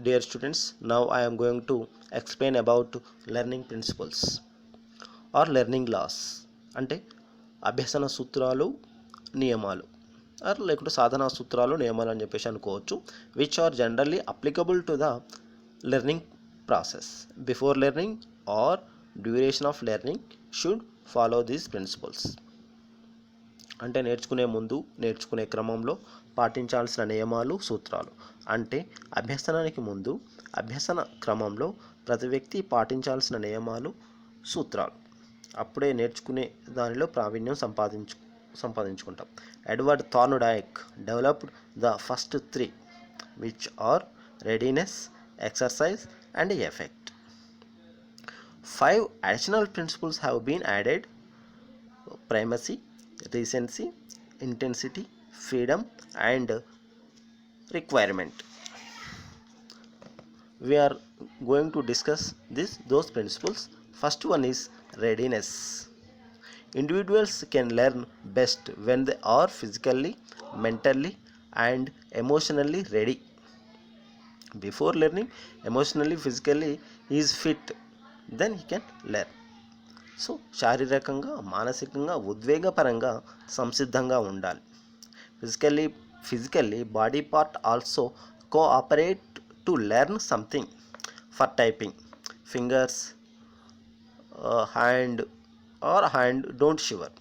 dear students. Now I am going to explain about learning principles or learning laws. అంటే అభ్యసన సూత్రాలు నియమాలు లేకుంటే సాధనా సూత్రాలు నియమాలు అని చెప్పేసి అనుకోవచ్చు. Which are generally applicable to the learning process. Before learning or duration of learning should follow these principles. అంటే నేర్చుకునే ముందు, నేర్చుకునే క్రమంలో పాటించాల్సిన నియమాలు, సూత్రాలు. అంటే అభ్యసనానికి ముందు, అభ్యసన క్రమంలో ప్రతి వ్యక్తి పాటించాల్సిన నియమాలు, సూత్రాలు. అప్పుడే నేర్చుకునే దానిలో ప్రావీణ్యం సంపాదించుకుంటాం. Edward Thorndike developed the first three, which are readiness, exercise and effect. 5 additional principles have been added: primacy, recency, intensity, freedom and requirement. We are going to discuss those principles. First one is readiness. Individuals can learn best when they are physically, mentally and emotionally ready. Before learning, emotionally, physically he is fit, then he can learn. So శారీరకంగా, మానసికంగా, ఉద్వేగపరంగా సంసిద్ధంగా ఉండాలి. Physically body part also cooperate to learn something. For typing, fingers, hand don't shiver.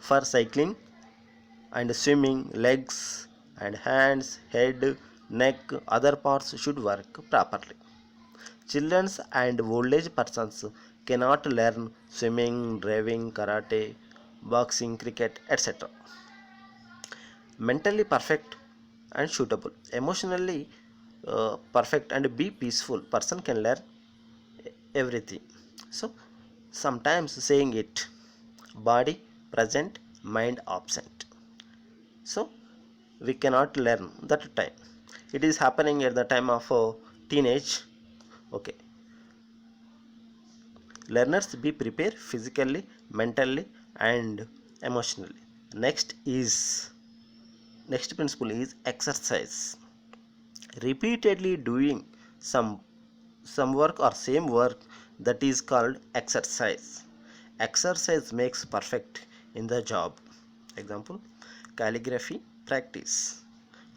For cycling and swimming, legs and hands, head, neck, other parts should work properly. Children and old age persons cannot learn swimming, driving, karate, boxing, cricket, etc. Mentally perfect and suitable. Emotionally perfect and be peaceful person can learn everything. So sometimes saying it, body present, mind absent. So we cannot learn that time. It is happening at the time of teenage. Okay, learners be prepared physically, mentally and emotionally. Next principle is exercise. Repeatedly doing some work or same work, that is called exercise. Exercise makes perfect in the job. Example, calligraphy practice,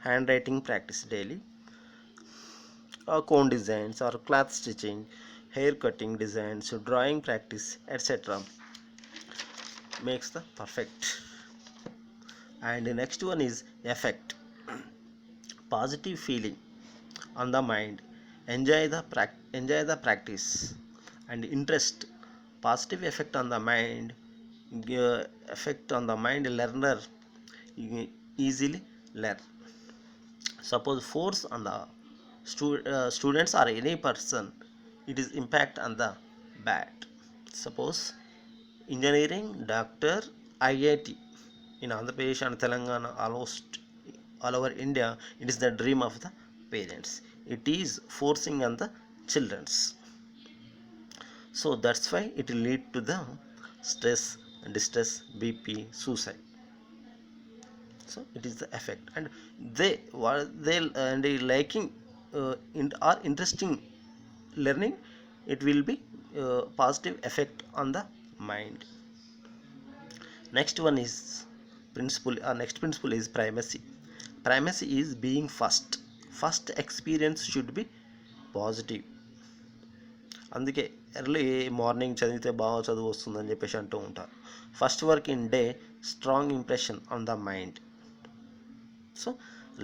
handwriting practice daily, cone designs or cloth stitching, hair cutting designs, drawing practice, etc. makes the perfect. And the next one is effect. Positive feeling on the mind. Enjoy the practice. And interest. Positive effect on the mind. Learner easily learn. Suppose force on the students or any person, it is impact on the bad. Suppose engineering, doctor, IIT in Andhra Pradesh and Telangana, almost all over India, it is the dream of the parents. It is forcing on the children's. So that's why it will lead to the stress, distress, BP, suicide. So it is the effect. And they liking or interesting learning, it will be positive effect on the mind. Next principle is primacy. Primacy is being first experience should be positive. అందుకే early morning చదివితే బాగా చదువు వస్తుందని చెప్పేసి అంటూ ఉంటారు. First work in day strong impression on the mind. So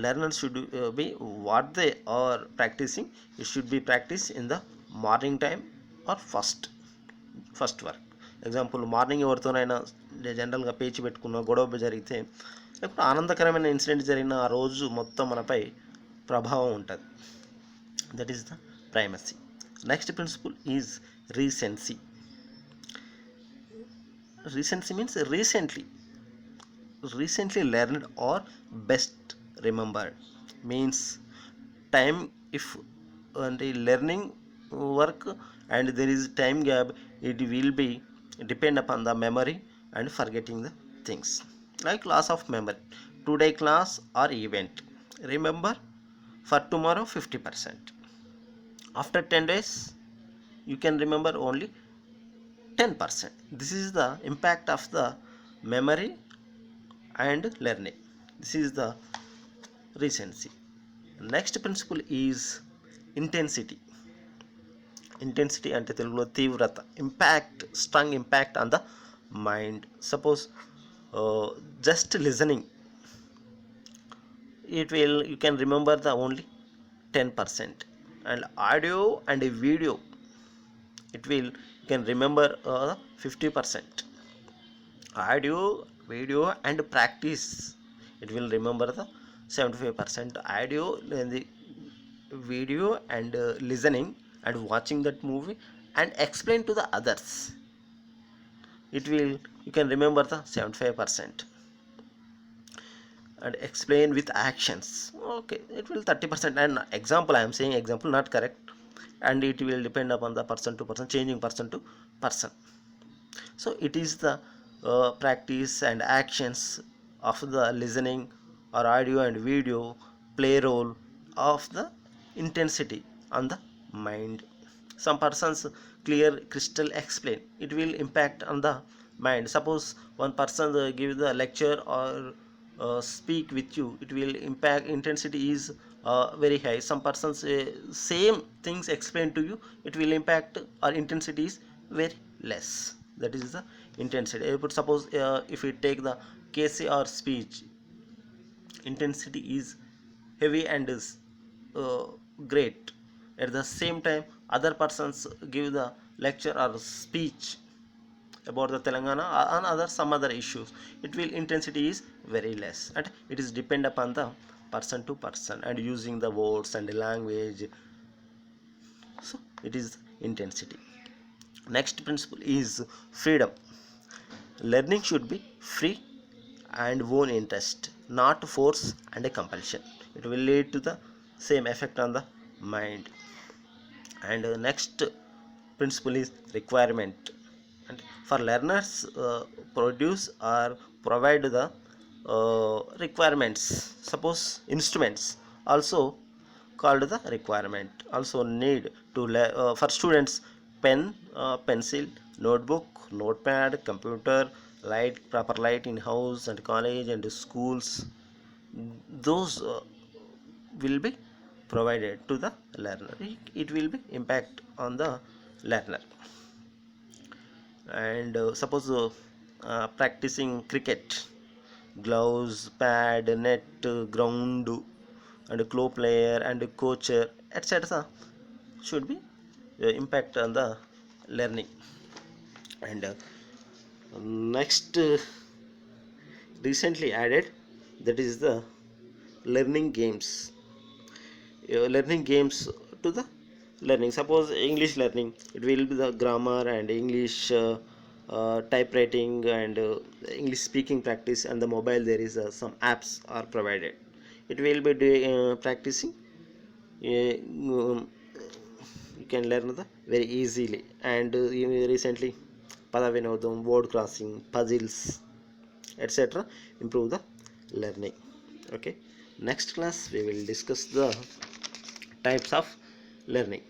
learners should be what they are practicing, it should be practiced in the morning time or first work. Example, morning ఎవరితోనైనా జనరల్గా పేచి పెట్టుకున్న, గొడవ జరిగితే, లేకపోతే ఆనందకరమైన ఇన్సిడెంట్ జరిగిన ఆ రోజు మొత్తం మనపై ప్రభావం ఉంటుంది. That is the primacy. Next principle is recency. Recency means recently learned or best remembered. Means time, if the learning work and there is time gap, it will be depend upon the memory and forgetting the things. Like loss of memory, today class or event, remember For tomorrow 50%. After 10 days you can remember only 10%. This is the impact of the memory and learning. This is the recency. Next principle is intensity. Intensity అంటే తెలుగులో తీవ్రత. Impact, strong impact on the mind. Suppose just listening, you can remember the only 10%, and audio and video you can remember 50%. Audio, video and practice it will remember the 75%. Audio and the video and listening and watching that movie and explain to the others, you can remember the 75%. And explain with actions, okay, it will 30%. And example, I am saying example, not correct, and it will depend upon the person to person, changing person to person. So it is the practice and actions of the listening or audio and video play role of the intensity on the mind. Some persons clear crystal explain, it will impact on the mind. Suppose one person give the lecture or speak with you, it will impact, intensity is very high. Some persons same things explain to you, it will impact or intensity is very less. That is the intensity. But suppose if we take the KCR speech, intensity is heavy and is great. At the same time other persons give the lecture or speech about the Telangana and other some other issues, it will intensity is very less. And it is depend upon the person to person and using the words and the language. So it is intensity. Next principle is freedom. Learning should be free and own interest, not force and a compulsion. It will lead to the same effect on the mind. And next principle is requirement. And for learners produce or provide the requirements. Suppose instruments also called the requirement, also need to for students pen, pencil, notebook, notepad, computer, light, proper light in house and college and schools. Those will be provided to the learner. It will be impact on the learner. And suppose practicing cricket, gloves, pad, net, ground and claw player and coach, etc. should be impact on the learning. And next recently added, that is the learning games. Learning games to the learning. Suppose English learning, it will be the grammar and English typewriting and English speaking practice. And the mobile there is some apps are provided, it will be practicing. You can learn the very easily. And recently pada vinodam, word crossing, puzzles, etc. improve the learning. Okay, next class we will discuss the types of learning.